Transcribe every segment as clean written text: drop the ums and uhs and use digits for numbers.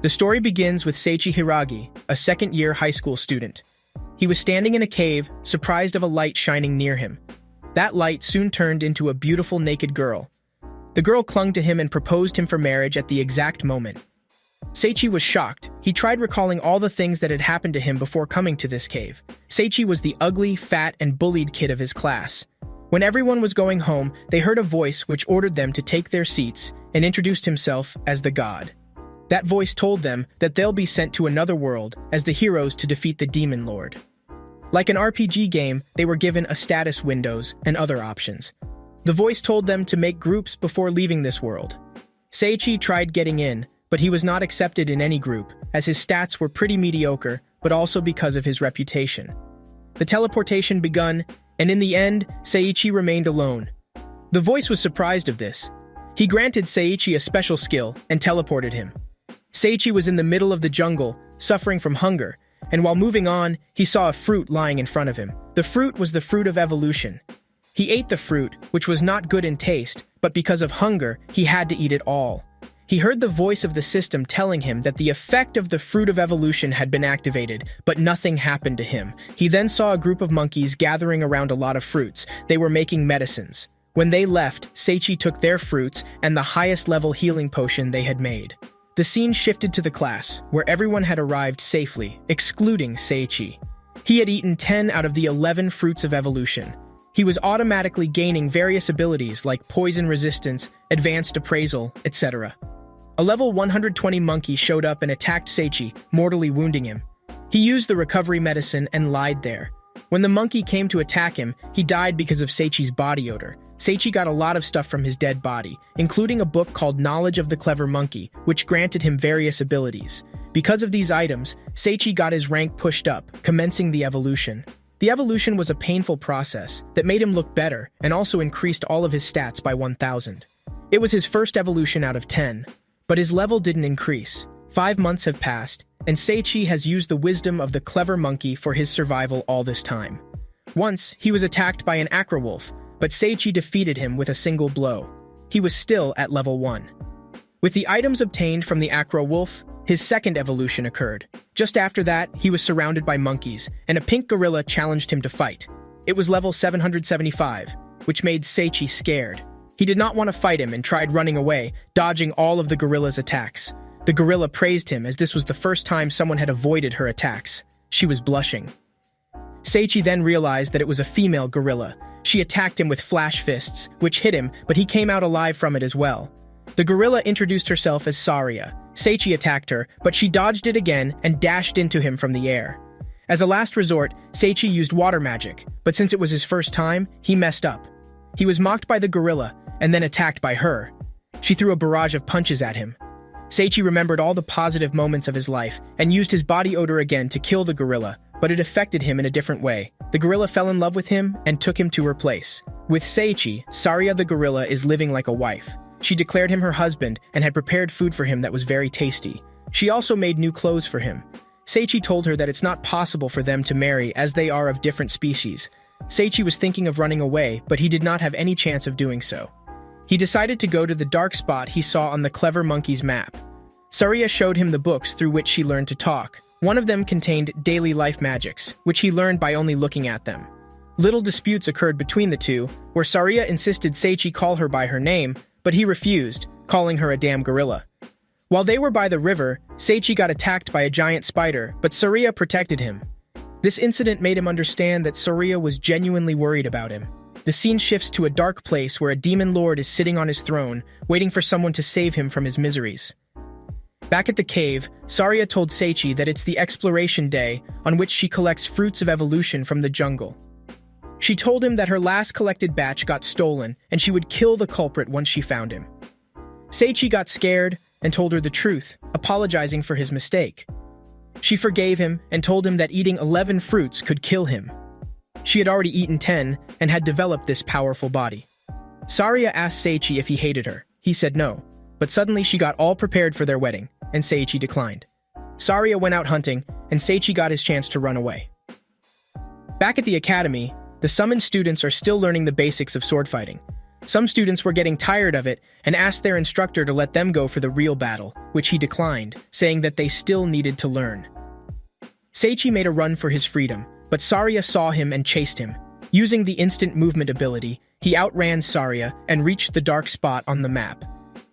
The story begins with Seiichi Hiragi, a second-year high school student. He was standing in a cave, surprised of a light shining near him. That light soon turned into a beautiful naked girl. The girl clung to him and proposed him for marriage at the exact moment. Seiichi was shocked. He tried recalling all the things that had happened to him before coming to this cave. Seiichi was the ugly, fat, and bullied kid of his class. When everyone was going home, they heard a voice which ordered them to take their seats and introduced himself as the god. That voice told them that they'll be sent to another world as the heroes to defeat the demon lord. Like an RPG game, they were given a status windows and other options. The voice told them to make groups before leaving this world. Seiichi tried getting in, but he was not accepted in any group, as his stats were pretty mediocre, but also because of his reputation. The teleportation begun, and in the end, Seiichi remained alone. The voice was surprised of this. He granted Seiichi a special skill and teleported him. Seiichi was in the middle of the jungle, suffering from hunger, and while moving on, he saw a fruit lying in front of him. The fruit was the fruit of evolution. He ate the fruit, which was not good in taste, but because of hunger, he had to eat it all. He heard the voice of the system telling him that the effect of the fruit of evolution had been activated, but nothing happened to him. He then saw a group of monkeys gathering around a lot of fruits. They were making medicines. When they left, Seiichi took their fruits and the highest level healing potion they had made. The scene shifted to the class, where everyone had arrived safely, excluding Seiichi. He had eaten 10 out of the 11 fruits of evolution. He was automatically gaining various abilities like poison resistance, advanced appraisal, etc. A level 120 monkey showed up and attacked Seiichi, mortally wounding him. He used the recovery medicine and lied there. When the monkey came to attack him, he died because of Seiichi's body odor. Seiichi got a lot of stuff from his dead body, including a book called Knowledge of the Clever Monkey, which granted him various abilities. Because of these items, Seiichi got his rank pushed up, commencing the evolution. The evolution was a painful process that made him look better and also increased all of his stats by 1,000. It was his first evolution out of 10, but his level didn't increase. 5 months have passed, and Seiichi has used the wisdom of the clever monkey for his survival all this time. Once, he was attacked by an acrowolf, but Seiichi defeated him with a single blow. He was still at level 1. With the items obtained from the acrowolf, his second evolution occurred. Just after that, he was surrounded by monkeys, and a pink gorilla challenged him to fight. It was level 775, which made Seiichi scared. He did not want to fight him and tried running away, dodging all of the gorilla's attacks. The gorilla praised him as this was the first time someone had avoided her attacks. She was blushing. Seiichi then realized that it was a female gorilla. She attacked him with flash fists, which hit him, but he came out alive from it as well. The gorilla introduced herself as Saria. Seiichi attacked her, but she dodged it again and dashed into him from the air. As a last resort, Seiichi used water magic, but since it was his first time, he messed up. He was mocked by the gorilla, and then attacked by her. She threw a barrage of punches at him. Seiichi remembered all the positive moments of his life and used his body odor again to kill the gorilla, but it affected him in a different way. The gorilla fell in love with him and took him to her place. With Seiichi, Saria the gorilla is living like a wife. She declared him her husband and had prepared food for him that was very tasty. She also made new clothes for him. Seiichi told her that it's not possible for them to marry as they are of different species. Seiichi was thinking of running away, but he did not have any chance of doing so. He decided to go to the dark spot he saw on the clever monkey's map. Saria showed him the books through which she learned to talk. One of them contained daily life magics, which he learned by only looking at them. Little disputes occurred between the two, where Saria insisted Seiichi call her by her name, but he refused, calling her a damn gorilla. While they were by the river, Seiichi got attacked by a giant spider, but Saria protected him. This incident made him understand that Saria was genuinely worried about him. The scene shifts to a dark place where a demon lord is sitting on his throne, waiting for someone to save him from his miseries. Back at the cave, Saria told Seiichi that it's the exploration day on which she collects fruits of evolution from the jungle. She told him that her last collected batch got stolen and she would kill the culprit once she found him. Seiichi got scared and told her the truth, apologizing for his mistake. She forgave him and told him that eating 11 fruits could kill him. She had already eaten 10 and had developed this powerful body. Saria asked Seiichi if he hated her. He said no, but suddenly she got all prepared for their wedding, and Seiichi declined. Saria went out hunting, and Seiichi got his chance to run away. Back at the academy, the summoned students are still learning the basics of sword fighting. Some students were getting tired of it and asked their instructor to let them go for the real battle, which he declined, saying that they still needed to learn. Seichi made a run for his freedom, but Saria saw him and chased him. Using the instant movement ability, he outran Saria and reached the dark spot on the map.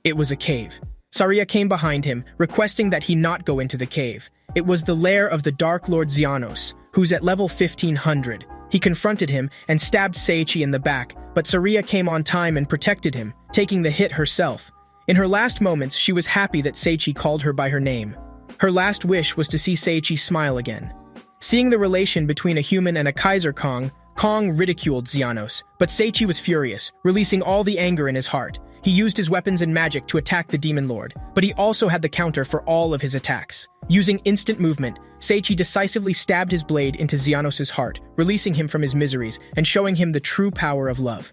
It was a cave. Saria came behind him, requesting that he not go into the cave. It was the lair of the Dark Lord Xenos, who's at level 1500. He confronted him and stabbed Seichi in the back, but Saria came on time and protected him, taking the hit herself. In her last moments, she was happy that Seichi called her by her name. Her last wish was to see Seichi smile again. Seeing the relation between a human and a Kaiser Kong, Kong ridiculed Xenos, but Seichi was furious, releasing all the anger in his heart. He used his weapons and magic to attack the Demon Lord, but he also had the counter for all of his attacks. Using instant movement, Seichi decisively stabbed his blade into Xenos' heart, releasing him from his miseries and showing him the true power of love.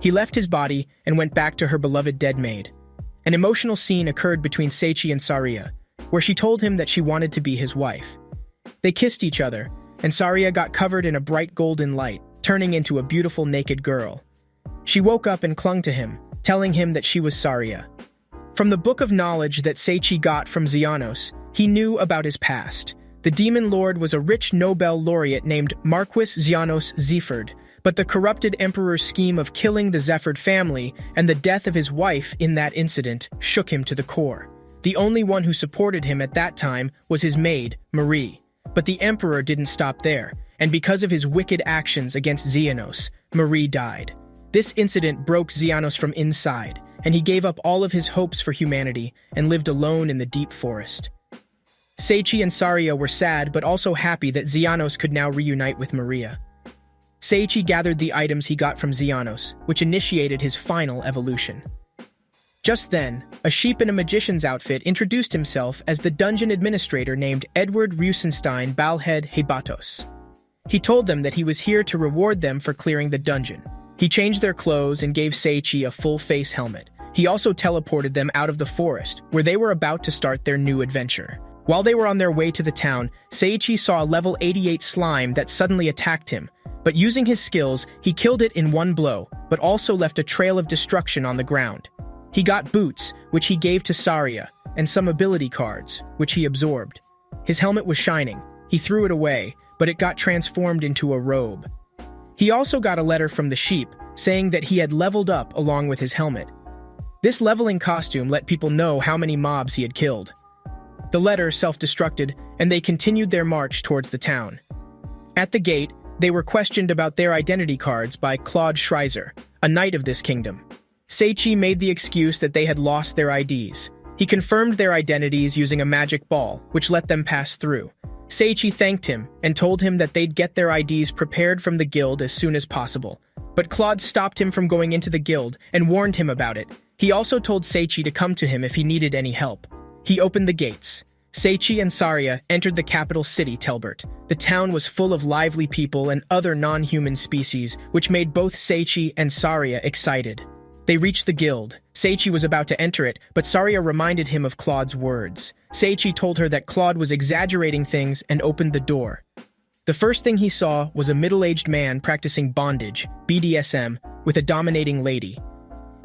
He left his body and went back to her beloved dead maid. An emotional scene occurred between Seichi and Saria, where she told him that she wanted to be his wife. They kissed each other, and Saria got covered in a bright golden light, turning into a beautiful naked girl. She woke up and clung to him, telling him that she was Saria. From the book of knowledge that Seichi got from Xenos, he knew about his past. The Demon Lord was a rich Nobel laureate named Marquis Xenos Zephyrd, but the corrupted emperor's scheme of killing the Zephyrd family and the death of his wife in that incident shook him to the core. The only one who supported him at that time was his maid, Marie. But the emperor didn't stop there, and because of his wicked actions against Xenos, Marie died. This incident broke Xenos from inside, and he gave up all of his hopes for humanity and lived alone in the deep forest. Seichi and Saria were sad but also happy that Xenos could now reunite with Maria. Seichi gathered the items he got from Xenos, which initiated his final evolution. Just then, a sheep in a magician's outfit introduced himself as the dungeon administrator named Edward Rusenstein Balhead Hebatos. He told them that he was here to reward them for clearing the dungeon. He changed their clothes and gave Seichi a full-face helmet. He also teleported them out of the forest, where they were about to start their new adventure. While they were on their way to the town, Seichi saw a level 88 slime that suddenly attacked him, but using his skills, he killed it in one blow, but also left a trail of destruction on the ground. He got boots, which he gave to Saria, and some ability cards, which he absorbed. His helmet was shining. He threw it away, but it got transformed into a robe. He also got a letter from the sheep, saying that he had leveled up along with his helmet. This leveling costume let people know how many mobs he had killed. The letter self-destructed, and they continued their march towards the town. At the gate, they were questioned about their identity cards by Claude Schreiser, a knight of this kingdom. Seichi made the excuse that they had lost their IDs. He confirmed their identities using a magic ball, which let them pass through. Seichi thanked him and told him that they'd get their IDs prepared from the guild as soon as possible. But Claude stopped him from going into the guild and warned him about it. He also told Seichi to come to him if he needed any help. He opened the gates. Seichi and Saria entered the capital city, Telbert. The town was full of lively people and other non-human species, which made both Seichi and Saria excited. They reached the guild. Seichi was about to enter it, but Saria reminded him of Claude's words. Seichi told her that Claude was exaggerating things and opened the door. The first thing he saw was a middle-aged man practicing bondage, BDSM, with a dominating lady.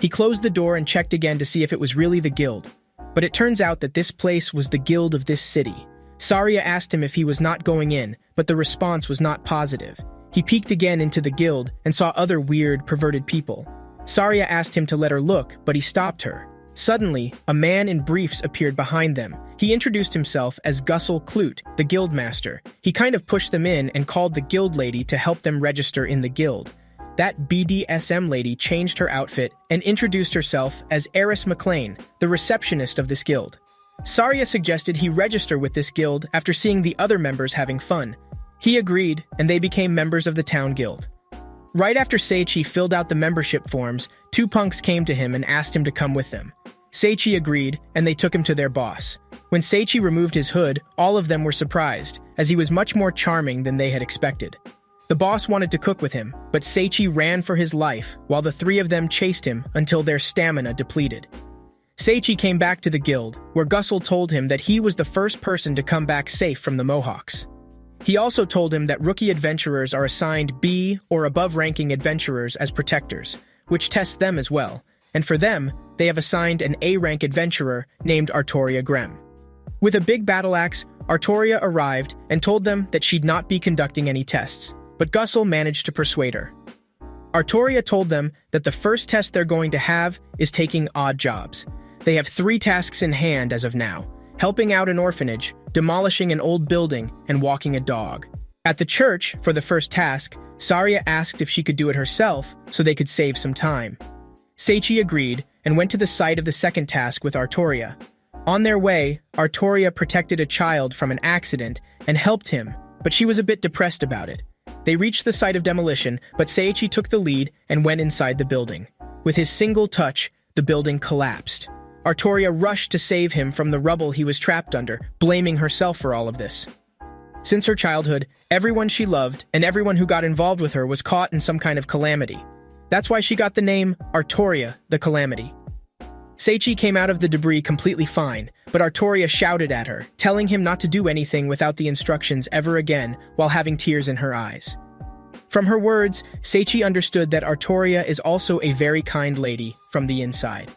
He closed the door and checked again to see if it was really the guild. But it turns out that this place was the guild of this city. Saria asked him if he was not going in, but the response was not positive. He peeked again into the guild and saw other weird, perverted people. Saria asked him to let her look, but he stopped her. Suddenly, a man in briefs appeared behind them. He introduced himself as Gussel Clute, the guild master. He kind of pushed them in and called the guild lady to help them register in the guild. That BDSM lady changed her outfit and introduced herself as Eris McLean, the receptionist of this guild. Saria suggested he register with this guild after seeing the other members having fun. He agreed, and they became members of the town guild. Right after Seichi filled out the membership forms, two punks came to him and asked him to come with them. Seichi agreed, and they took him to their boss. When Seichi removed his hood, all of them were surprised, as he was much more charming than they had expected. The boss wanted to cook with him, but Seichi ran for his life, while the three of them chased him until their stamina depleted. Seichi came back to the guild, where Gussel told him that he was the first person to come back safe from the Mohawks. He also told him that rookie adventurers are assigned B or above-ranking adventurers as protectors, which tests them as well, and for them, they have assigned an A-rank adventurer named Artoria Grem. With a big battle axe, Artoria arrived and told them that she'd not be conducting any tests, but Gussel managed to persuade her. Artoria told them that the first test they're going to have is taking odd jobs. They have 3 tasks in hand as of now: helping out an orphanage, demolishing an old building, and walking a dog. At the church, for the first task, Saria asked if she could do it herself so they could save some time. Seichi agreed and went to the site of the second task with Artoria. On their way, Artoria protected a child from an accident and helped him, but she was a bit depressed about it. They reached the site of demolition, but Seichi took the lead and went inside the building. With his single touch, the building collapsed. Artoria rushed to save him from the rubble he was trapped under, blaming herself for all of this. Since her childhood, everyone she loved and everyone who got involved with her was caught in some kind of calamity. That's why she got the name Artoria, the Calamity. Seichi came out of the debris completely fine, but Artoria shouted at her, telling him not to do anything without the instructions ever again while having tears in her eyes. From her words, Seichi understood that Artoria is also a very kind lady from the inside.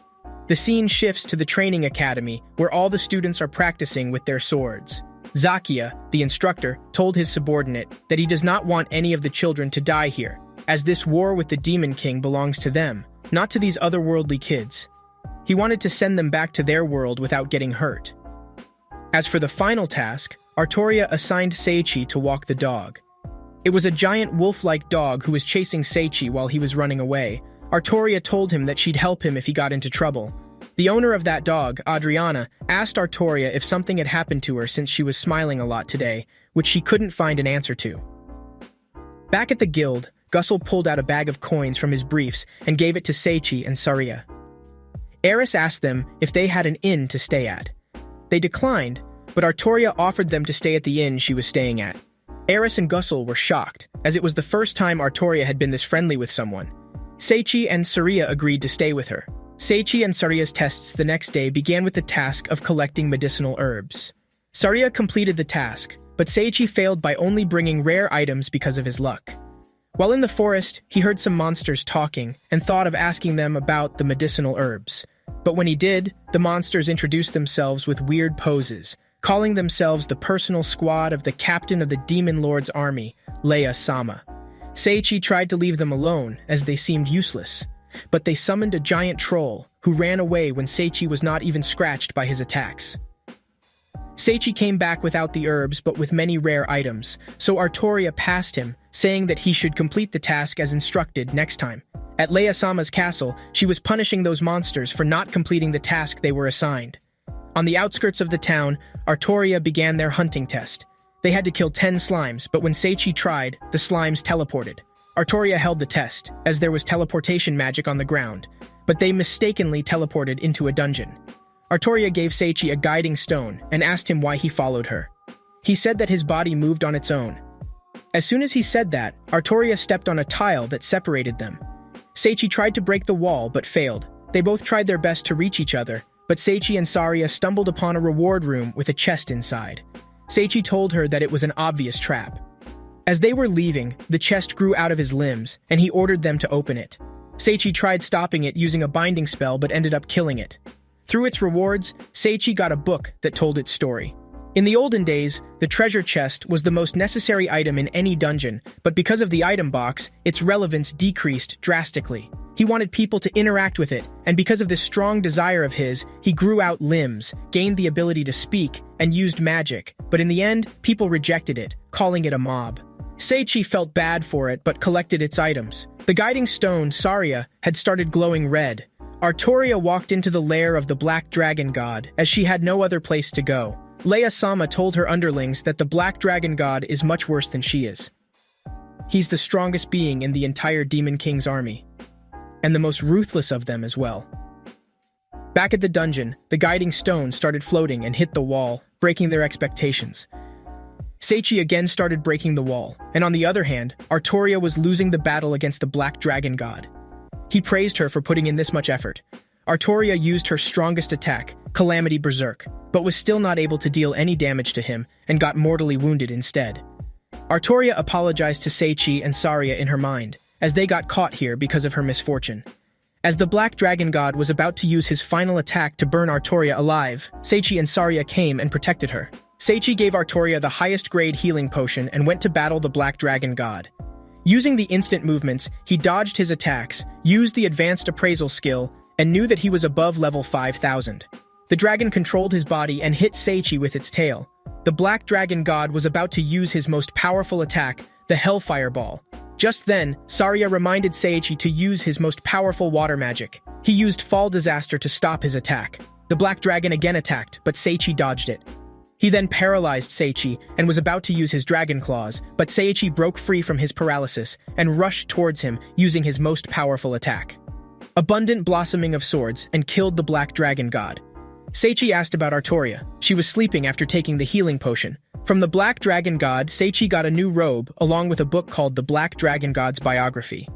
The scene shifts to the training academy, where all the students are practicing with their swords. Zakia, the instructor, told his subordinate that he does not want any of the children to die here, as this war with the Demon King belongs to them, not to these otherworldly kids. He wanted to send them back to their world without getting hurt. As for the final task, Artoria assigned Seichi to walk the dog. It was a giant wolf-like dog who was chasing Seichi while he was running away. Artoria told him that she'd help him if he got into trouble. The owner of that dog, Adriana, asked Artoria if something had happened to her since she was smiling a lot today, which she couldn't find an answer to. Back at the guild, Gussel pulled out a bag of coins from his briefs and gave it to Seichi and Saria. Eris asked them if they had an inn to stay at. They declined, but Artoria offered them to stay at the inn she was staying at. Eris and Gussel were shocked, as it was the first time Artoria had been this friendly with someone. Seichi and Saria agreed to stay with her. Seichi and Saria's tests the next day began with the task of collecting medicinal herbs. Saria completed the task, but Seichi failed by only bringing rare items because of his luck. While in the forest, he heard some monsters talking and thought of asking them about the medicinal herbs. But when he did, the monsters introduced themselves with weird poses, calling themselves the personal squad of the captain of the Demon Lord's army, Leia-sama. Seichi tried to leave them alone, as they seemed useless, but they summoned a giant troll, who ran away when Seichi was not even scratched by his attacks. Seichi came back without the herbs but with many rare items, so Artoria passed him, saying that he should complete the task as instructed next time. At Leia-sama's castle, she was punishing those monsters for not completing the task they were assigned. On the outskirts of the town, Artoria began their hunting test. They had to kill 10 slimes, but when Seichi tried, the slimes teleported. Artoria held the test, as there was teleportation magic on the ground, but they mistakenly teleported into a dungeon. Artoria gave Seichi a guiding stone and asked him why he followed her. He said that his body moved on its own. As soon as he said that, Artoria stepped on a tile that separated them. Seichi tried to break the wall but failed. They both tried their best to reach each other, but Seichi and Saria stumbled upon a reward room with a chest inside. Seichi told her that it was an obvious trap. As they were leaving, the chest grew out of his limbs, and he ordered them to open it. Seichi tried stopping it using a binding spell but ended up killing it. Through its rewards, Seichi got a book that told its story. In the olden days, the treasure chest was the most necessary item in any dungeon, but because of the item box, its relevance decreased drastically. He wanted people to interact with it, and because of this strong desire of his, he grew out limbs, gained the ability to speak, and used magic, but in the end, people rejected it, calling it a mob. Seichi felt bad for it but collected its items. The guiding stone, Saria, had started glowing red. Artoria walked into the lair of the Black Dragon God, as she had no other place to go. Leia-sama told her underlings that the Black Dragon God is much worse than she is. He's the strongest being in the entire Demon King's army, and the most ruthless of them as well. Back at the dungeon, the guiding stone started floating and hit the wall, breaking their expectations. Seichi again started breaking the wall, and on the other hand, Artoria was losing the battle against the Black Dragon God. He praised her for putting in this much effort. Artoria used her strongest attack, Calamity Berserk, but was still not able to deal any damage to him and got mortally wounded instead. Artoria apologized to Seichi and Saria in her mind, as they got caught here because of her misfortune. As the Black Dragon God was about to use his final attack to burn Artoria alive, Seichi and Saria came and protected her. Seichi gave Artoria the highest grade healing potion and went to battle the Black Dragon God. Using the instant movements, he dodged his attacks, used the advanced appraisal skill, and knew that he was above level 5000. The dragon controlled his body and hit Seichi with its tail. The Black Dragon God was about to use his most powerful attack, the Hellfire Ball. Just then, Saria reminded Seichi to use his most powerful water magic. He used Fall Disaster to stop his attack. The Black Dragon again attacked, but Seichi dodged it. He then paralyzed Seichi and was about to use his Dragon Claws, but Seichi broke free from his paralysis and rushed towards him using his most powerful attack. Abundant Blossoming of Swords and killed the Black Dragon God. Seichi asked about Artoria. She was sleeping after taking the healing potion. From the Black Dragon God, Seichi got a new robe along with a book called The Black Dragon God's Biography.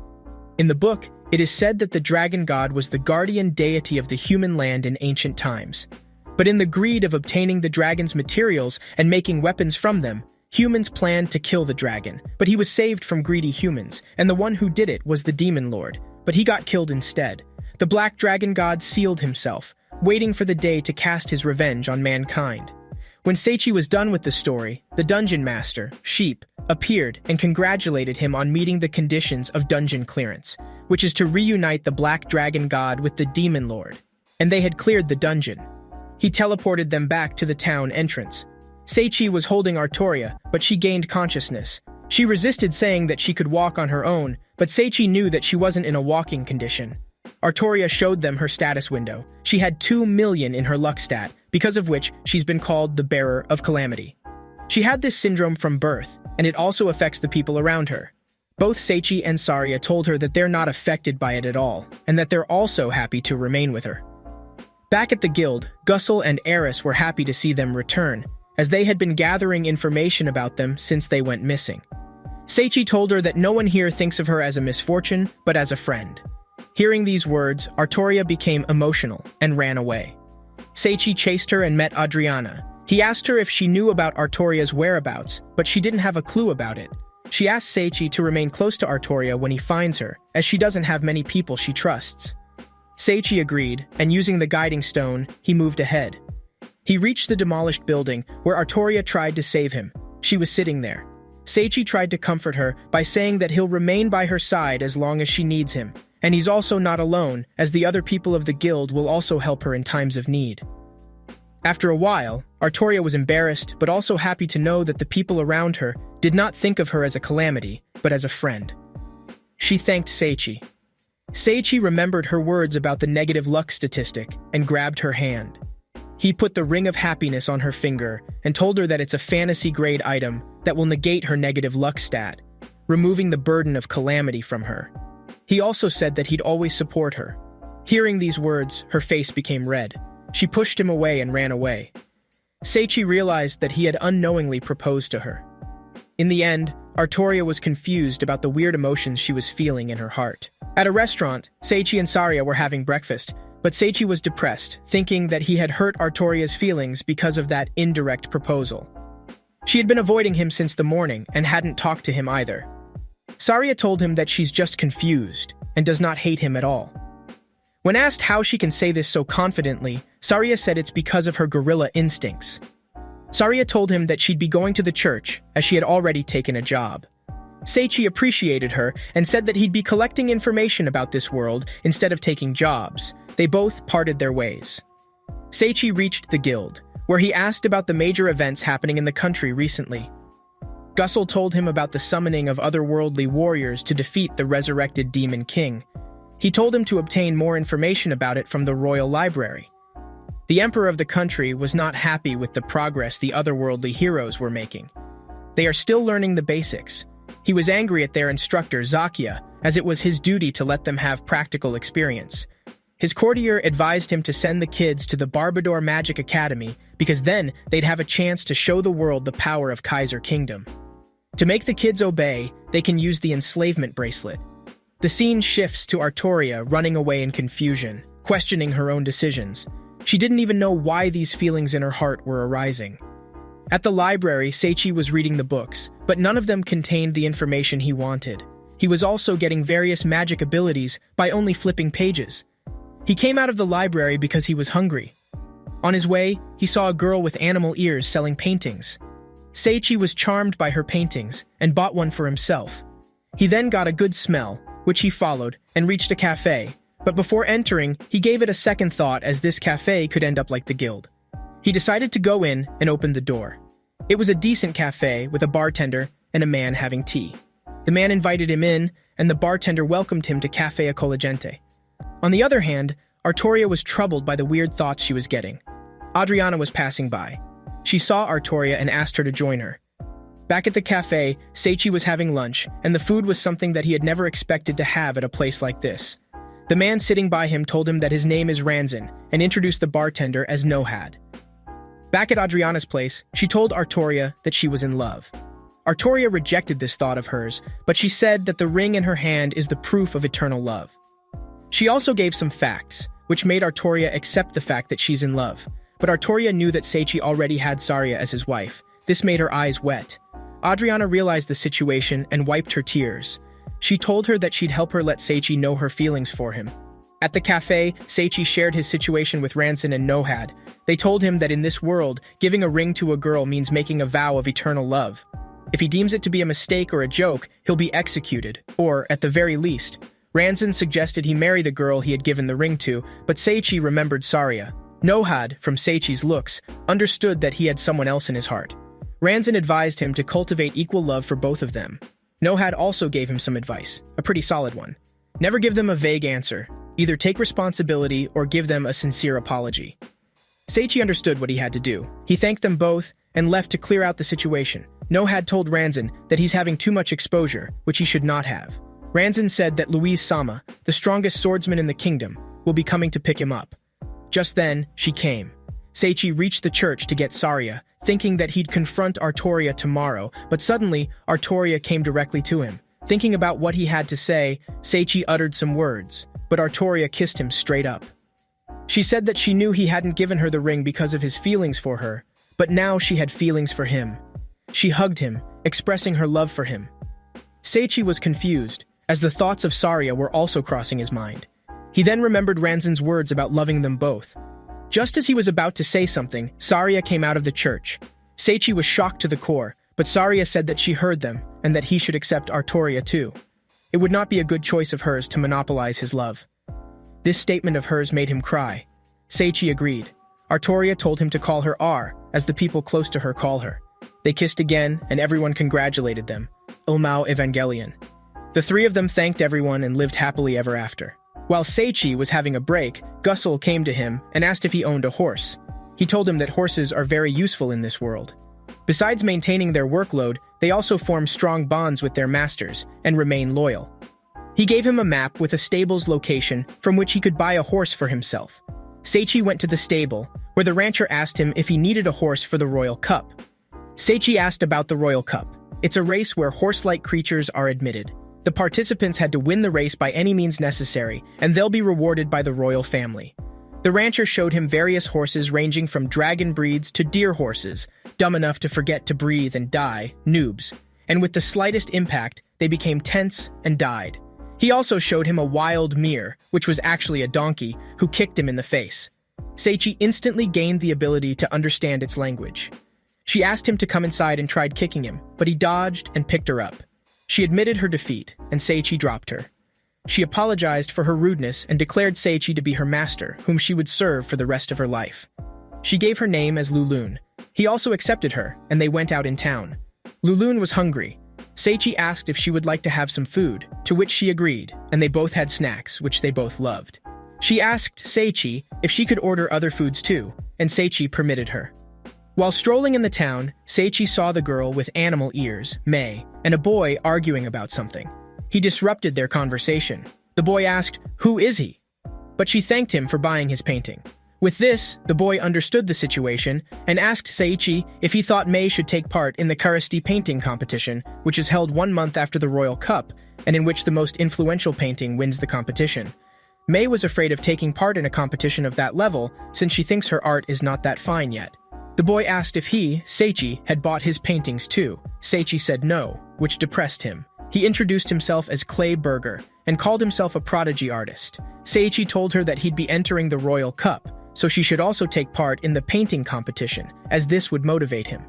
In the book, it is said that the Dragon God was the guardian deity of the human land in ancient times. But in the greed of obtaining the dragon's materials and making weapons from them, humans planned to kill the dragon, but he was saved from greedy humans, and the one who did it was the Demon Lord, but he got killed instead. The Black Dragon God sealed himself, waiting for the day to cast his revenge on mankind. When Seichi was done with the story, the Dungeon Master, Sheep, appeared and congratulated him on meeting the conditions of dungeon clearance, which is to reunite the Black Dragon God with the Demon Lord. And they had cleared the dungeon. He teleported them back to the town entrance. Seichi was holding Artoria, but she gained consciousness. She resisted saying that she could walk on her own, but Seichi knew that she wasn't in a walking condition. Artoria showed them her status window. She had 2 million in her luck stat, because of which she's been called the Bearer of Calamity. She had this syndrome from birth, and it also affects the people around her. Both Seichi and Saria told her that they're not affected by it at all, and that they're also happy to remain with her. Back at the guild, Gussel and Eris were happy to see them return, as they had been gathering information about them since they went missing. Seichi told her that no one here thinks of her as a misfortune, but as a friend. Hearing these words, Artoria became emotional and ran away. Seichi chased her and met Adriana. He asked her if she knew about Artoria's whereabouts, but she didn't have a clue about it. She asked Seichi to remain close to Artoria when he finds her, as she doesn't have many people she trusts. Seichi agreed, and using the guiding stone, he moved ahead. He reached the demolished building, where Artoria tried to save him. She was sitting there. Seichi tried to comfort her by saying that he'll remain by her side as long as she needs him, and he's also not alone, as the other people of the guild will also help her in times of need. After a while, Artoria was embarrassed, but also happy to know that the people around her did not think of her as a calamity, but as a friend. She thanked Seichi. Seichi remembered her words about the negative luck statistic and grabbed her hand. He put the Ring of Happiness on her finger and told her that it's a fantasy-grade item that will negate her negative luck stat, removing the burden of calamity from her. He also said that he'd always support her. Hearing these words, her face became red. She pushed him away and ran away. Seichi realized that he had unknowingly proposed to her. In the end, Artoria was confused about the weird emotions she was feeling in her heart. At a restaurant, Seichi and Saria were having breakfast, but Seichi was depressed, thinking that he had hurt Artoria's feelings because of that indirect proposal. She had been avoiding him since the morning and hadn't talked to him either. Saria told him that she's just confused and does not hate him at all. When asked how she can say this so confidently, Saria said it's because of her gorilla instincts. Saria told him that she'd be going to the church, as she had already taken a job. Seichi appreciated her and said that he'd be collecting information about this world instead of taking jobs. They both parted their ways. Seichi reached the guild, where he asked about the major events happening in the country recently. Gussel told him about the summoning of otherworldly warriors to defeat the resurrected Demon King. He told him to obtain more information about it from the royal library. The emperor of the country was not happy with the progress the otherworldly heroes were making. They are still learning the basics. He was angry at their instructor, Zakia, as it was his duty to let them have practical experience. His courtier advised him to send the kids to the Barbador Magic Academy because then they'd have a chance to show the world the power of Kaiser Kingdom. To make the kids obey, they can use the enslavement bracelet. The scene shifts to Artoria running away in confusion, questioning her own decisions. She didn't even know why these feelings in her heart were arising. At the library, Seichi was reading the books, but none of them contained the information he wanted. He was also getting various magic abilities by only flipping pages. He came out of the library because he was hungry. On his way, he saw a girl with animal ears selling paintings. Seichi was charmed by her paintings and bought one for himself. He then got a good smell, which he followed, and reached a cafe. But before entering, he gave it a second thought, as this cafe could end up like the guild. He decided to go in and opened the door. It was a decent cafe with a bartender and a man having tea. The man invited him in, and the bartender welcomed him to Cafe Accogliente. On the other hand, Artoria was troubled by the weird thoughts she was getting. Adriana was passing by. She saw Artoria and asked her to join her. Back at the cafe, Seichi was having lunch, and the food was something that he had never expected to have at a place like this. The man sitting by him told him that his name is Ranzan and introduced the bartender as Nohad. Back at Adriana's place, she told Artoria that she was in love. Artoria rejected this thought of hers, but she said that the ring in her hand is the proof of eternal love. She also gave some facts, which made Artoria accept the fact that she's in love. But Artoria knew that Seichi already had Saria as his wife. This made her eyes wet. Adriana realized the situation and wiped her tears. She told her that she'd help her let Seichi know her feelings for him. At the cafe, Seichi shared his situation with Ranzan and Nohad. They told him that in this world, giving a ring to a girl means making a vow of eternal love. If he deems it to be a mistake or a joke, he'll be executed, or, at the very least. Ranzan suggested he marry the girl he had given the ring to, but Seichi remembered Saria. Nohad, from Seichi's looks, understood that he had someone else in his heart. Ranzan advised him to cultivate equal love for both of them. Nohad also gave him some advice, a pretty solid one. Never give them a vague answer. Either take responsibility or give them a sincere apology. Seichi understood what he had to do. He thanked them both and left to clear out the situation. Nohad told Ranzan that he's having too much exposure, which he should not have. Ranzan said that Louise Sama, the strongest swordsman in the kingdom, will be coming to pick him up. Just then, she came. Seichi reached the church to get Saria, thinking that he'd confront Artoria tomorrow, but suddenly, Artoria came directly to him. Thinking about what he had to say, Seichi uttered some words, but Artoria kissed him straight up. She said that she knew he hadn't given her the ring because of his feelings for her, but now she had feelings for him. She hugged him, expressing her love for him. Seichi was confused, as the thoughts of Saria were also crossing his mind. He then remembered Ranzan's words about loving them both. Just as he was about to say something, Saria came out of the church. Seichi was shocked to the core, but Saria said that she heard them, and that he should accept Artoria too. It would not be a good choice of hers to monopolize his love. This statement of hers made him cry. Seichi agreed. Artoria told him to call her R, as the people close to her call her. They kissed again, and everyone congratulated them. Ilmao Evangelion. The three of them thanked everyone and lived happily ever after. While Seichi was having a break, Gussel came to him and asked if he owned a horse. He told him that horses are very useful in this world. Besides maintaining their workload, they also form strong bonds with their masters and remain loyal. He gave him a map with a stable's location from which he could buy a horse for himself. Seichi went to the stable, where the rancher asked him if he needed a horse for the Royal Cup. Seichi asked about the Royal Cup. It's a race where horse-like creatures are admitted. The participants had to win the race by any means necessary, and they'll be rewarded by the royal family. The rancher showed him various horses ranging from dragon breeds to deer horses, dumb enough to forget to breathe and die, noobs. And with the slightest impact, they became tense and died. He also showed him a wild mare, which was actually a donkey, who kicked him in the face. Seichi instantly gained the ability to understand its language. She asked him to come inside and tried kicking him, but he dodged and picked her up. She admitted her defeat, and Seichi dropped her. She apologized for her rudeness and declared Seichi to be her master, whom she would serve for the rest of her life. She gave her name as Lulun. He also accepted her, and they went out in town. Lulun was hungry. Seichi asked if she would like to have some food, to which she agreed, and they both had snacks, which they both loved. She asked Seichi if she could order other foods too, and Seichi permitted her. While strolling in the town, Seichi saw the girl with animal ears, Mei, and a boy arguing about something. He disrupted their conversation. The boy asked, "Who is he?" But she thanked him for buying his painting. With this, the boy understood the situation and asked Seichi if he thought Mei should take part in the Karasti painting competition, which is held 1 month after the Royal Cup, and in which the most influential painting wins the competition. Mei was afraid of taking part in a competition of that level since she thinks her art is not that fine yet. The boy asked if he, Seichi, had bought his paintings too. Seichi said no, which depressed him. He introduced himself as Clay Burger and called himself a prodigy artist. Seiichi told her that he'd be entering the Royal Cup, so she should also take part in the painting competition, as this would motivate him.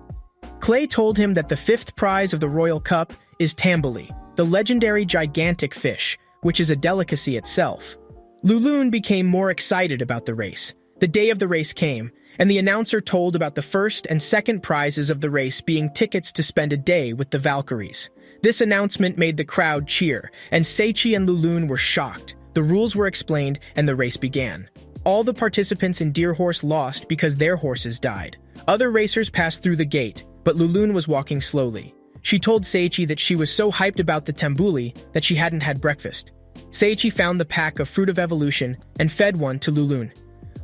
Clay told him that the fifth prize of the Royal Cup is tambuli, the legendary gigantic fish, which is a delicacy itself. Lulun became more excited about the race. The day of the race came, and the announcer told about the first and second prizes of the race being tickets to spend a day with the Valkyries. This announcement made the crowd cheer, and Seiichi and Lulun were shocked. The rules were explained, and the race began. All the participants in Deer Horse lost because their horses died. Other racers passed through the gate, but Lulun was walking slowly. She told Seiichi that she was so hyped about the tambuli that she hadn't had breakfast. Seiichi found the pack of Fruit of Evolution and fed one to Lulun.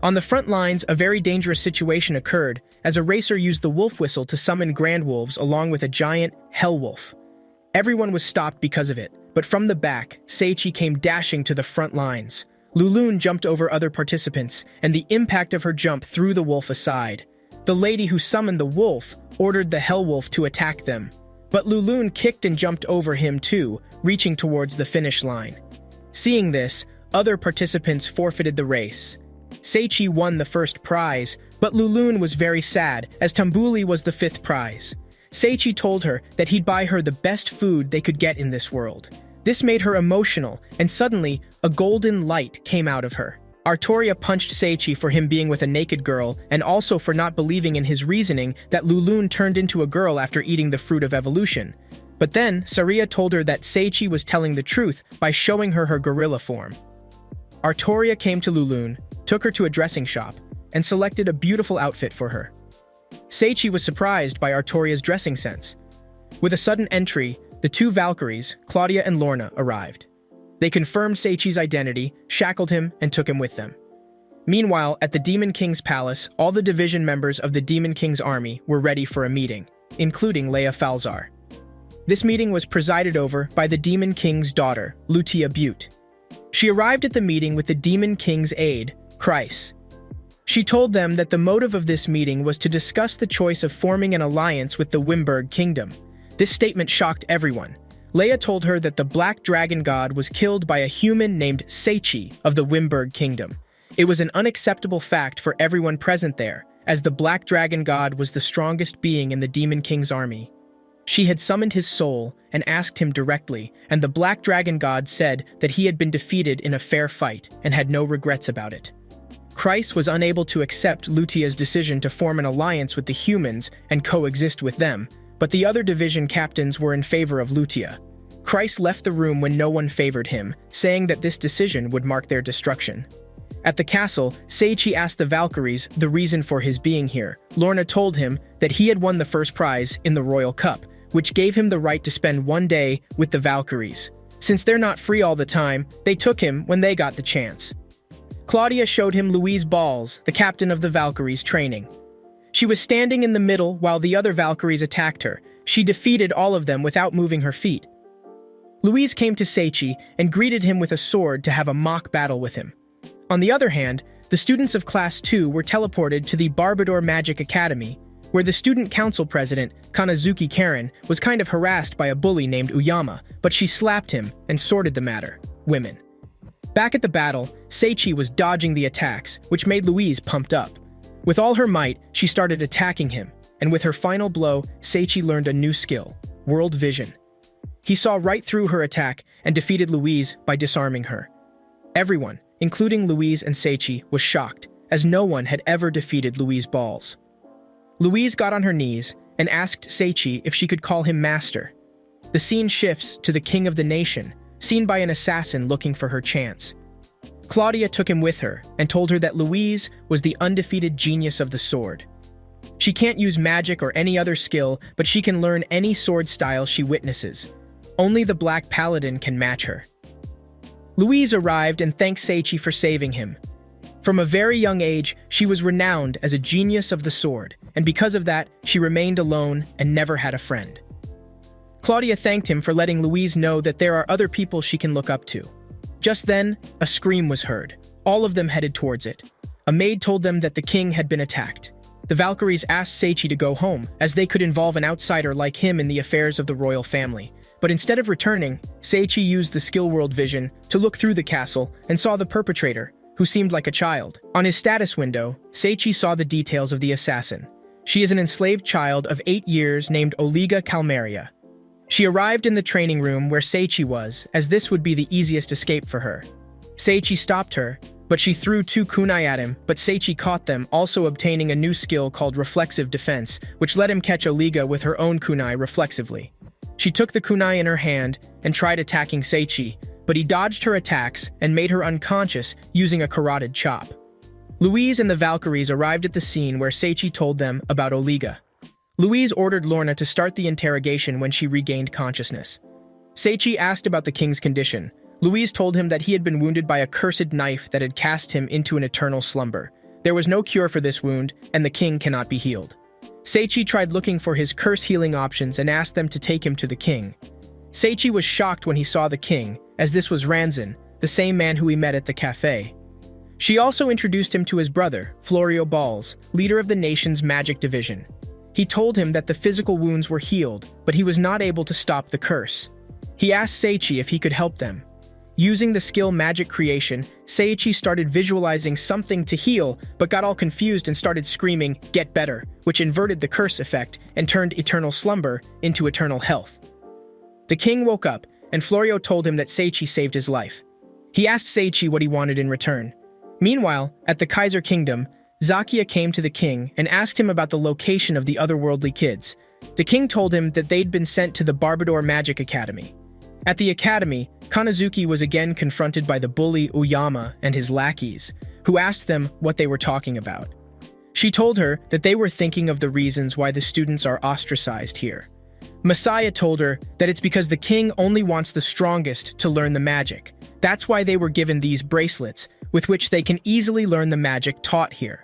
On the front lines, a very dangerous situation occurred as a racer used the wolf whistle to summon grand wolves along with a giant hell wolf. Everyone was stopped because of it, but from the back, Seiichi came dashing to the front lines. Lulun jumped over other participants, and the impact of her jump threw the wolf aside. The lady who summoned the wolf ordered the hell wolf to attack them, but Lulun kicked and jumped over him too, reaching towards the finish line. Seeing this, other participants forfeited the race. Seiichi won the first prize, but Lulun was very sad, as tambuli was the fifth prize. Seiichi told her that he'd buy her the best food they could get in this world. This made her emotional, and suddenly, a golden light came out of her. Artoria punched Seiichi for him being with a naked girl, and also for not believing in his reasoning that Lulun turned into a girl after eating the Fruit of Evolution. But then, Saria told her that Seiichi was telling the truth by showing her her gorilla form. Artoria came to Lulun, took her to a dressing shop, and selected a beautiful outfit for her. Seiichi was surprised by Artoria's dressing sense. With a sudden entry, the two Valkyries, Claudia and Lorna, arrived. They confirmed Seiichi's identity, shackled him, and took him with them. Meanwhile, at the Demon King's palace, all the division members of the Demon King's army were ready for a meeting, including Leia Falzar. This meeting was presided over by the Demon King's daughter, Lutia Butte. She arrived at the meeting with the Demon King's aide, Chryse. She told them that the motive of this meeting was to discuss the choice of forming an alliance with the Wimberg Kingdom. This statement shocked everyone. Leia told her that the Black Dragon God was killed by a human named Seiichi of the Wimberg Kingdom. It was an unacceptable fact for everyone present there, as the Black Dragon God was the strongest being in the Demon King's army. She had summoned his soul and asked him directly, and the Black Dragon God said that he had been defeated in a fair fight and had no regrets about it. Chryse was unable to accept Lutia's decision to form an alliance with the humans and coexist with them, but the other division captains were in favor of Lutia. Chryse left the room when no one favored him, saying that this decision would mark their destruction. At the castle, Seiichi asked the Valkyries the reason for his being here. Lorna told him that he had won the first prize in the Royal Cup, which gave him the right to spend one day with the Valkyries. Since they're not free all the time, they took him when they got the chance. Claudia showed him Louise Balls, the captain of the Valkyries' training. She was standing in the middle while the other Valkyries attacked her. She defeated all of them without moving her feet. Louise came to Seiichi and greeted him with a sword to have a mock battle with him. On the other hand, the students of Class 2 were teleported to the Barbador Magic Academy, where the student council president, Kanazuki Karen, was kind of harassed by a bully named Uyama, but she slapped him and sorted the matter. Women. Back at the battle, Seiichi was dodging the attacks, which made Louise pumped up. With all her might, she started attacking him, and with her final blow, Seiichi learned a new skill, World Vision. He saw right through her attack and defeated Louise by disarming her. Everyone, including Louise and Seiichi, was shocked, as no one had ever defeated Louise Balls. Louise got on her knees and asked Seiichi if she could call him master. The scene shifts to the king of the nation, seen by an assassin looking for her chance. Claudia took him with her and told her that Louise was the undefeated genius of the sword. She can't use magic or any other skill, but she can learn any sword style she witnesses. Only the Black Paladin can match her. Louise arrived and thanked Seiichi for saving him. From a very young age, she was renowned as a genius of the sword, and because of that, she remained alone and never had a friend. Claudia thanked him for letting Louise know that there are other people she can look up to. Just then, a scream was heard. All of them headed towards it. A maid told them that the king had been attacked. The Valkyries asked Seiichi to go home, as they could involve an outsider like him in the affairs of the royal family. but instead of returning, Seichi used the skill world vision to look through the castle and saw the perpetrator, who seemed like a child. On his status window, Seichi saw the details of the assassin. She is an enslaved child of 8 years named Oliga Calmeria. She arrived in the training room where Seichi was, as this would be the easiest escape for her. Seichi stopped her, but she threw 2 kunai at him, but Seichi caught them, also obtaining a new skill called Reflexive Defense, which let him catch Oliga with her own kunai reflexively. She took the kunai in her hand and tried attacking Seichi, but he dodged her attacks and made her unconscious using a carotid chop. Louise and the Valkyries arrived at the scene where Seichi told them about Oliga. Louise ordered Lorna to start the interrogation when she regained consciousness. Seichi asked about the king's condition. Louise told him that he had been wounded by a cursed knife that had cast him into an eternal slumber. There was no cure for this wound, and the king cannot be healed. Seichi tried looking for his curse healing options and asked them to take him to the king. Seichi was shocked when he saw the king, as this was Ranzan, the same man who he met at the cafe. She also introduced him to his brother, Florio Balls, leader of the nation's magic division. He told him that the physical wounds were healed, but he was not able to stop the curse. He asked Seichi if he could help them. Using the skill Magic Creation, Seichi started visualizing something to heal, but got all confused and started screaming, "Get better," which inverted the curse effect and turned eternal slumber into eternal health. The king woke up, and Florio told him that Seichi saved his life. He asked Seichi what he wanted in return. Meanwhile, at the Kaiser Kingdom, Zakia came to the king and asked him about the location of the otherworldly kids. The king told him that they'd been sent to the Barbador Magic Academy. At the academy, Kanazuki was again confronted by the bully Uyama and his lackeys, who asked them what they were talking about. She told her that they were thinking of the reasons why the students are ostracized here. Messiah told her that it's because the king only wants the strongest to learn the magic. That's why they were given these bracelets, with which they can easily learn the magic taught here.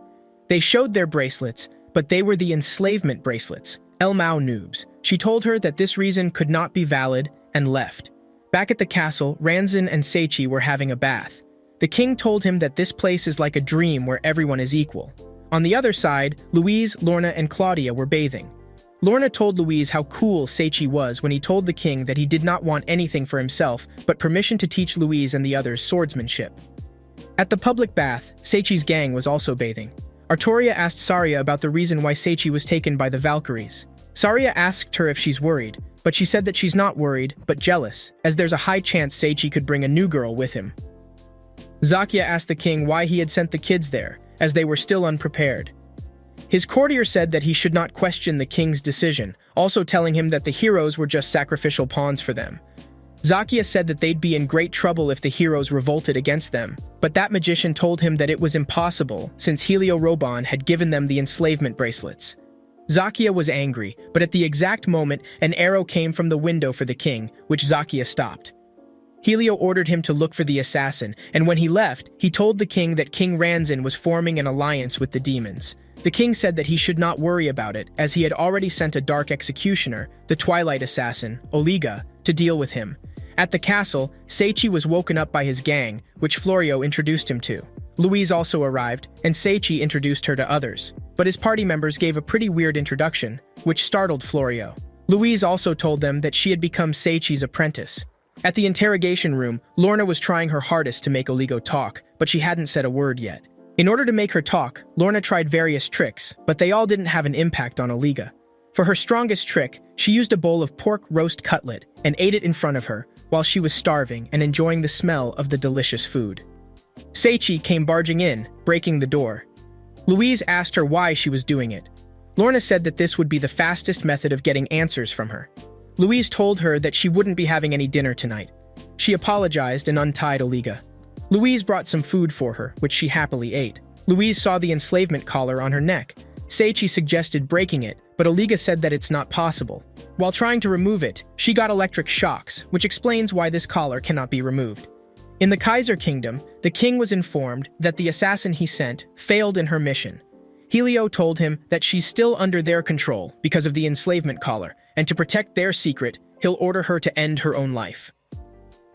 They showed their bracelets, but they were the enslavement bracelets. El Mao noobs. She told her that this reason could not be valid and left. Back at the castle, Ranzan and Seichi were having a bath. The king told him that this place is like a dream where everyone is equal. On the other side, Louise, Lorna, and Claudia were bathing. Lorna told Louise how cool Seichi was when he told the king that he did not want anything for himself, but permission to teach Louise and the others swordsmanship. At the public bath, Seichi's gang was also bathing. Artoria asked Saria about the reason why Seichi was taken by the Valkyries. Saria asked her if she's worried, but she said that she's not worried, but jealous, as there's a high chance Seichi could bring a new girl with him. Zakia asked the king why he had sent the kids there, as they were still unprepared. His courtier said that he should not question the king's decision, also telling him that the heroes were just sacrificial pawns for them. Zakia said that they'd be in great trouble if the heroes revolted against them, but that magician told him that it was impossible since Helio Roban had given them the enslavement bracelets. Zakia was angry, but at the exact moment, an arrow came from the window for the king, which Zakia stopped. Helio ordered him to look for the assassin, and when he left, he told the king that King Ranzan was forming an alliance with the demons. The king said that he should not worry about it, as he had already sent a dark executioner, the Twilight Assassin, Oliga, to deal with him. At the castle, Seichi was woken up by his gang, which Florio introduced him to. Louise also arrived, and Seichi introduced her to others. But his party members gave a pretty weird introduction, which startled Florio. Louise also told them that she had become Seichi's apprentice. At the interrogation room, Lorna was trying her hardest to make Oligo talk, but she hadn't said a word yet. In order to make her talk, Lorna tried various tricks, but they all didn't have an impact on Oliga. For her strongest trick, she used a bowl of pork roast cutlet and ate it in front of her, while she was starving and enjoying the smell of the delicious food. Seichi came barging in, breaking the door. Louise asked her why she was doing it. Lorna said that this would be the fastest method of getting answers from her. Louise told her that she wouldn't be having any dinner tonight. She apologized and untied Oliga. Louise brought some food for her, which she happily ate. Louise saw the enslavement collar on her neck. Seichi suggested breaking it, but Oliga said that it's not possible. While trying to remove it, she got electric shocks, which explains why this collar cannot be removed. In the Kaiser Kingdom, the king was informed that the assassin he sent failed in her mission. Helio told him that she's still under their control because of the enslavement collar, and to protect their secret, he'll order her to end her own life.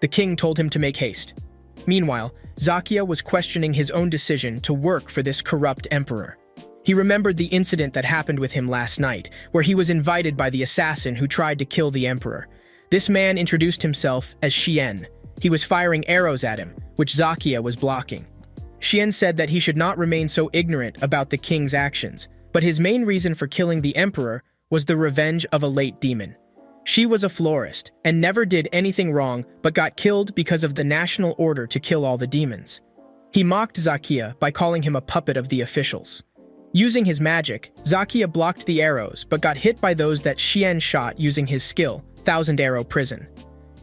The king told him to make haste. Meanwhile, Zakia was questioning his own decision to work for this corrupt emperor. He remembered the incident that happened with him last night, where he was invited by the assassin who tried to kill the emperor. This man introduced himself as Xian. He was firing arrows at him, which Zakia was blocking. Xian said that he should not remain so ignorant about the king's actions, but his main reason for killing the emperor was the revenge of a late demon. She was a florist and never did anything wrong but got killed because of the national order to kill all the demons. He mocked Zakia by calling him a puppet of the officials. Using his magic, Zakia blocked the arrows but got hit by those that Xian shot using his skill, Thousand Arrow Prison.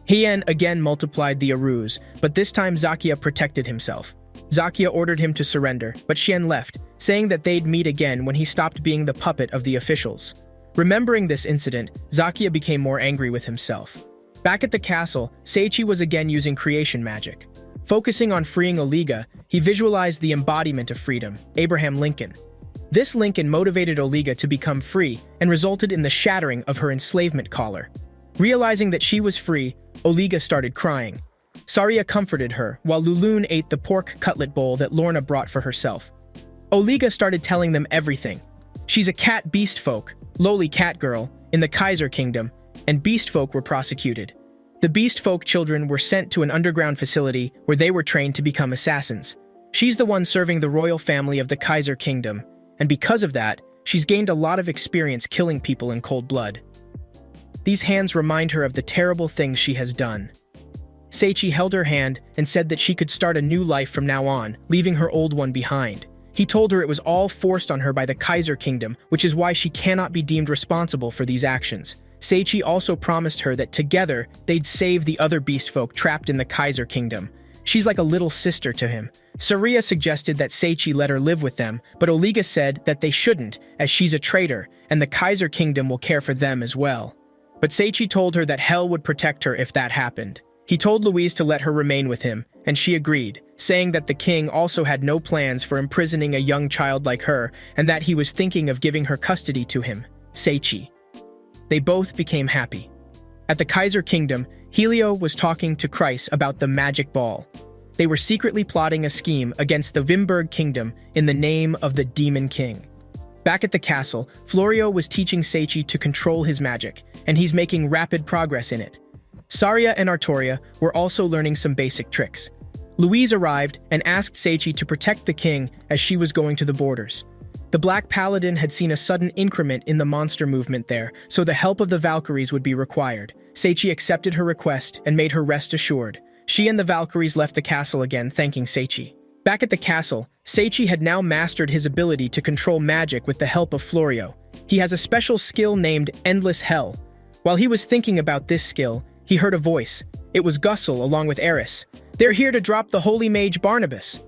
Xian again multiplied the arrows, but this time Zakia protected himself. Zakia ordered him to surrender, but Xian left, saying that they'd meet again when he stopped being the puppet of the officials. Remembering this incident, Zakia became more angry with himself. Back at the castle, Seichi was again using creation magic. Focusing on freeing Oliga, he visualized the embodiment of freedom, Abraham Lincoln. This Lincoln motivated Oliga to become free and resulted in the shattering of her enslavement collar. Realizing that she was free, Oliga started crying. Saria comforted her, while Lulun ate the pork cutlet bowl that Lorna brought for herself. Oliga started telling them everything. She's a cat beast folk, lowly cat girl, in the Kaiser Kingdom, and beast folk were prosecuted. The beast folk children were sent to an underground facility where they were trained to become assassins. She's the one serving the royal family of the Kaiser Kingdom, and because of that, she's gained a lot of experience killing people in cold blood. These hands remind her of the terrible things she has done. Seichi held her hand and said that she could start a new life from now on, leaving her old one behind. He told her it was all forced on her by the Kaiser Kingdom, which is why she cannot be deemed responsible for these actions. Seichi also promised her that together, they'd save the other beast folk trapped in the Kaiser Kingdom. She's like a little sister to him. Saria suggested that Seichi let her live with them, but Oliga said that they shouldn't, as she's a traitor, and the Kaiser Kingdom will care for them as well. But Seichi told her that hell would protect her if that happened. He told Louise to let her remain with him, and she agreed, saying that the king also had no plans for imprisoning a young child like her, and that he was thinking of giving her custody to him, Seichi. They both became happy. At the Kaiser Kingdom, Helio was talking to Kreis about the magic ball. They were secretly plotting a scheme against the Wimberg Kingdom in the name of the Demon King. Back at the castle, Florio was teaching Seichi to control his magic, and he's making rapid progress in it. Saria and Artoria were also learning some basic tricks. Louise arrived and asked Seichi to protect the king as she was going to the borders. The Black Paladin had seen a sudden increment in the monster movement there, so the help of the Valkyries would be required. Seichi accepted her request and made her rest assured. She and the Valkyries left the castle again, thanking Seichi. Back at the castle, Seichi had now mastered his ability to control magic with the help of Florio. He has a special skill named Endless Hell. While he was thinking about this skill, he heard a voice. It was Gussel along with Eris. They're here to drop the holy mage Barnabas.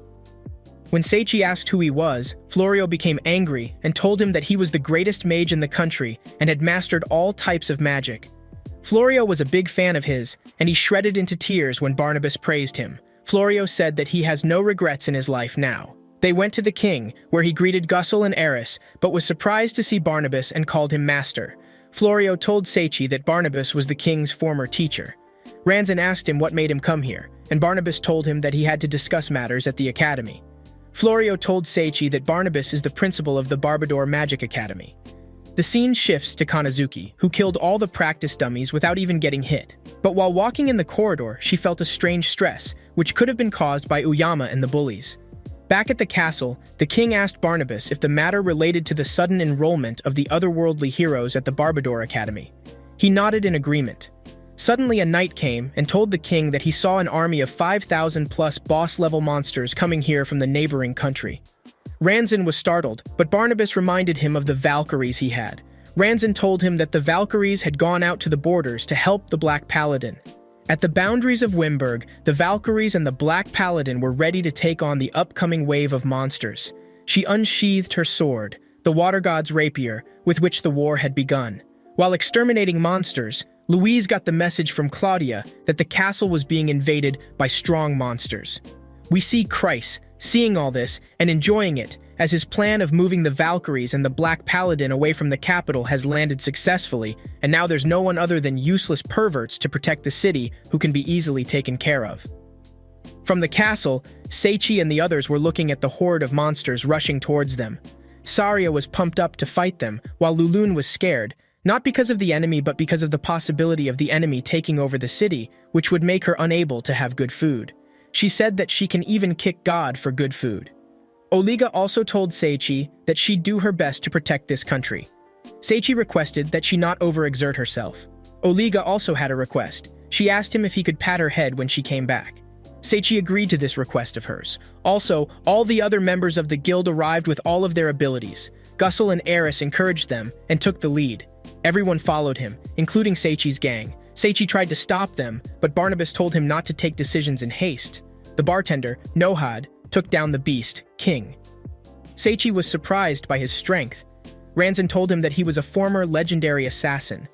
When Seichi asked who he was, Florio became angry and told him that he was the greatest mage in the country and had mastered all types of magic. Florio was a big fan of his, and he shredded into tears when Barnabas praised him. Florio said that he has no regrets in his life now. They went to the king, where he greeted Gussel and Eris, but was surprised to see Barnabas and called him master. Florio told Seichi that Barnabas was the king's former teacher. Ranzan asked him what made him come here, and Barnabas told him that he had to discuss matters at the academy. Florio told Seichi that Barnabas is the principal of the Barbador Magic Academy. The scene shifts to Kanazuki, who killed all the practice dummies without even getting hit. But while walking in the corridor, she felt a strange stress, which could have been caused by Uyama and the bullies. Back at the castle, the king asked Barnabas if the matter related to the sudden enrollment of the otherworldly heroes at the Barbador Academy. He nodded in agreement. Suddenly a knight came and told the king that he saw an army of 5,000-plus boss-level monsters coming here from the neighboring country. Ranzan was startled, but Barnabas reminded him of the Valkyries he had. Ranzan told him that the Valkyries had gone out to the borders to help the Black Paladin. At the boundaries of Wimberg, the Valkyries and the Black Paladin were ready to take on the upcoming wave of monsters. She unsheathed her sword, the Water God's rapier, with which the war had begun. While exterminating monsters, Louise got the message from Claudia that the castle was being invaded by strong monsters. We see Kreis seeing all this and enjoying it, as his plan of moving the Valkyries and the Black Paladin away from the capital has landed successfully, and now there's no one other than useless perverts to protect the city who can be easily taken care of. From the castle, Seichi and the others were looking at the horde of monsters rushing towards them. Saria was pumped up to fight them, while Lulun was scared, not because of the enemy but because of the possibility of the enemy taking over the city, which would make her unable to have good food. She said that she can even kick God for good food. Oliga also told Seichi that she'd do her best to protect this country. Seichi requested that she not overexert herself. Oliga also had a request. She asked him if he could pat her head when she came back. Seichi agreed to this request of hers. Also, all the other members of the guild arrived with all of their abilities. Gussel and Eris encouraged them and took the lead. Everyone followed him, including Seichi's gang. Seichi tried to stop them, but Barnabas told him not to take decisions in haste. The bartender, Nohad, took down the beast, King. Seichi was surprised by his strength. Ranzan told him that he was a former legendary assassin.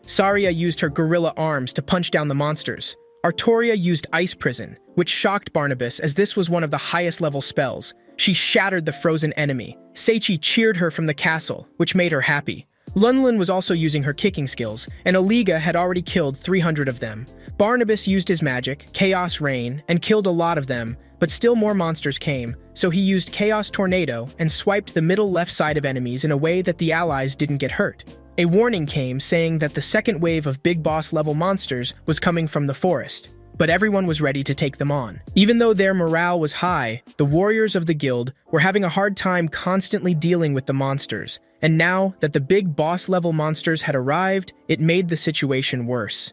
Saria used her gorilla arms to punch down the monsters. Artoria used Ice Prison, which shocked Barnabas as this was one of the highest level spells. She shattered the frozen enemy. Seichi cheered her from the castle, which made her happy. Lunlin was also using her kicking skills, and Oliga had already killed 300 of them. Barnabas used his magic, Chaos Rain, and killed a lot of them, but still more monsters came, so he used Chaos Tornado and swiped the middle left side of enemies in a way that the allies didn't get hurt. A warning came saying that the second wave of big boss level monsters was coming from the forest, but everyone was ready to take them on. Even though their morale was high, the warriors of the guild were having a hard time constantly dealing with the monsters, and now that the big boss level monsters had arrived, it made the situation worse.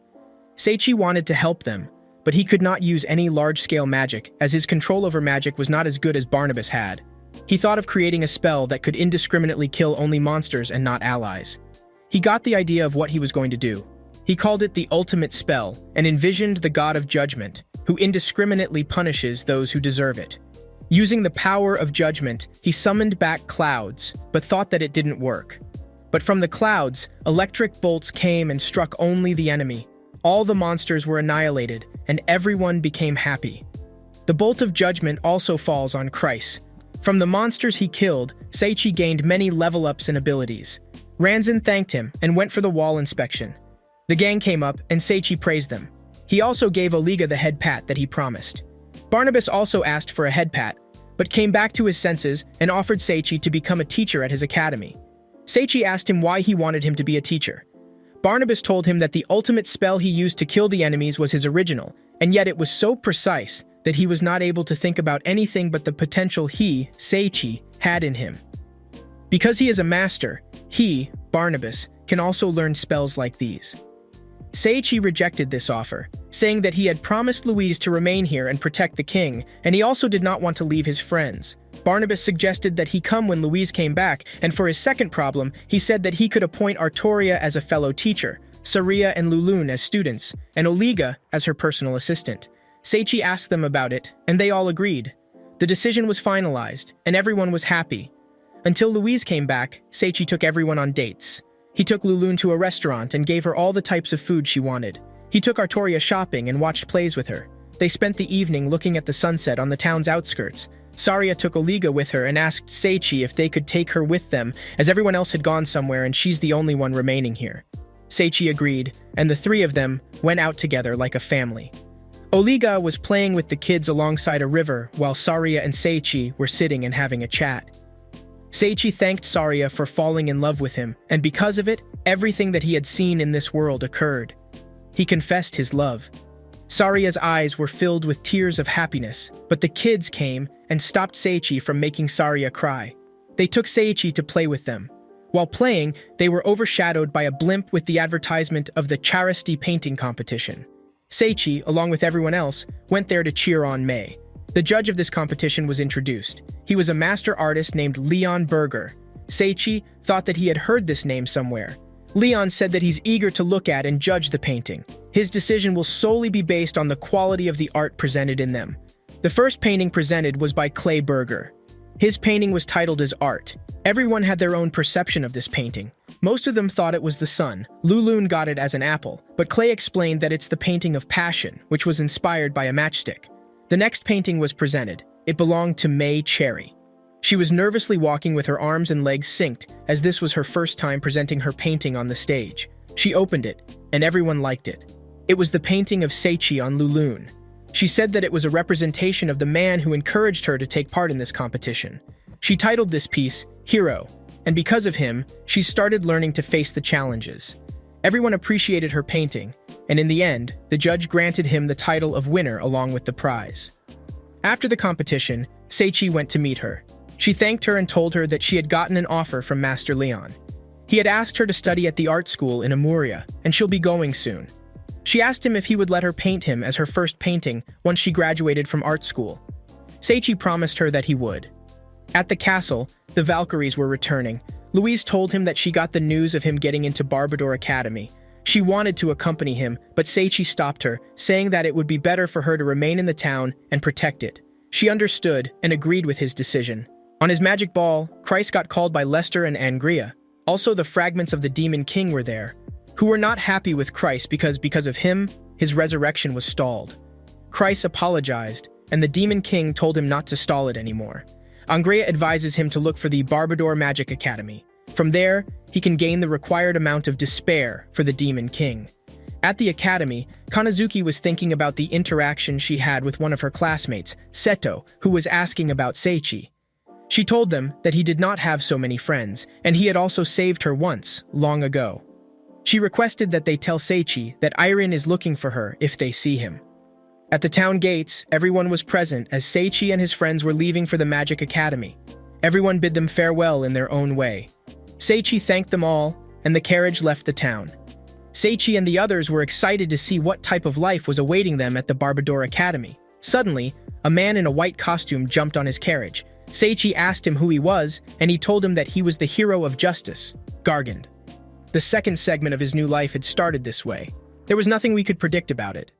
Seichi wanted to help them, but he could not use any large-scale magic as his control over magic was not as good as Barnabas had. He thought of creating a spell that could indiscriminately kill only monsters and not allies. He got the idea of what he was going to do. He called it the ultimate spell and envisioned the god of judgment, who indiscriminately punishes those who deserve it. Using the power of judgment, he summoned back clouds, but thought that it didn't work. But from the clouds, electric bolts came and struck only the enemy. All the monsters were annihilated, and everyone became happy. The bolt of judgment also falls on Kreis. From the monsters he killed, Seichi gained many level-ups and abilities. Ranzan thanked him and went for the wall inspection. The gang came up, and Seichi praised them. He also gave Oliga the head pat that he promised. Barnabas also asked for a head pat, but came back to his senses and offered Seichi to become a teacher at his academy. Seichi asked him why he wanted him to be a teacher. Barnabas told him that the ultimate spell he used to kill the enemies was his original, and yet it was so precise that he was not able to think about anything but the potential he, Seichi, had in him. Because he is a master, he, Barnabas, can also learn spells like these. Seichi rejected this offer, saying that he had promised Louise to remain here and protect the king, and he also did not want to leave his friends. Barnabas suggested that he come when Louise came back, and for his second problem, he said that he could appoint Artoria as a fellow teacher, Saria and Lulun as students, and Oliga as her personal assistant. Seichi asked them about it, and they all agreed. The decision was finalized, and everyone was happy. Until Louise came back, Seichi took everyone on dates. He took Lulun to a restaurant and gave her all the types of food she wanted. He took Artoria shopping and watched plays with her. They spent the evening looking at the sunset on the town's outskirts. Saria took Oliga with her and asked Seichi if they could take her with them, as everyone else had gone somewhere and she's the only one remaining here. Seichi agreed, and the three of them went out together like a family. Oliga was playing with the kids alongside a river while Saria and Seichi were sitting and having a chat. Seichi thanked Saria for falling in love with him, and because of it, everything that he had seen in this world occurred. He confessed his love. Saria's eyes were filled with tears of happiness, but the kids came and stopped Seichi from making Saria cry. They took Seichi to play with them. While playing, they were overshadowed by a blimp with the advertisement of the Charity painting competition. Seichi, along with everyone else, went there to cheer on Mei. The judge of this competition was introduced. He was a master artist named Leon Berger. Seichi thought that he had heard this name somewhere. Leon said that he's eager to look at and judge the painting. His decision will solely be based on the quality of the art presented in them. The first painting presented was by Clay Berger. His painting was titled as Art. Everyone had their own perception of this painting. Most of them thought it was the sun. Lulun got it as an apple, but Clay explained that it's the painting of passion, which was inspired by a matchstick. The next painting was presented. It belonged to Mei Cherry. She was nervously walking with her arms and legs synced, as this was her first time presenting her painting on the stage. She opened it, and everyone liked it. It was the painting of Seichi on Lulun. She said that it was a representation of the man who encouraged her to take part in this competition. She titled this piece, Hero. and because of him, she started learning to face the challenges. Everyone appreciated her painting, and in the end, the judge granted him the title of winner along with the prize. After the competition, Seichi went to meet her. She thanked her and told her that she had gotten an offer from Master Leon. He had asked her to study at the art school in Amuria, and she'll be going soon. She asked him if he would let her paint him as her first painting once she graduated from art school. Seichi promised her that he would. At the castle, the Valkyries were returning. Louise told him that she got the news of him getting into Barbador Academy. She wanted to accompany him, but Seichi stopped her, saying that it would be better for her to remain in the town and protect it. She understood and agreed with his decision. On his magic ball, Christ got called by Lester and Angria. Also, the fragments of the Demon King were there, who were not happy with Christ because of him, his resurrection was stalled. Christ apologized, and the Demon King told him not to stall it anymore. Angria advises him to look for the Barbador Magic Academy. From there, he can gain the required amount of despair for the Demon King. At the academy, Kanazuki was thinking about the interaction she had with one of her classmates, Seto, who was asking about Seichi. She told them that he did not have so many friends, and he had also saved her once, long ago. She requested that they tell Seichi that Irene is looking for her if they see him. At the town gates, everyone was present as Seichi and his friends were leaving for the Magic Academy. Everyone bid them farewell in their own way. Seichi thanked them all, and the carriage left the town. Seichi and the others were excited to see what type of life was awaiting them at the Barbador Academy. Suddenly, a man in a white costume jumped on his carriage. Seichi asked him who he was, and he told him that he was the hero of justice, Gargand. The second segment of his new life had started this way. There was nothing we could predict about it.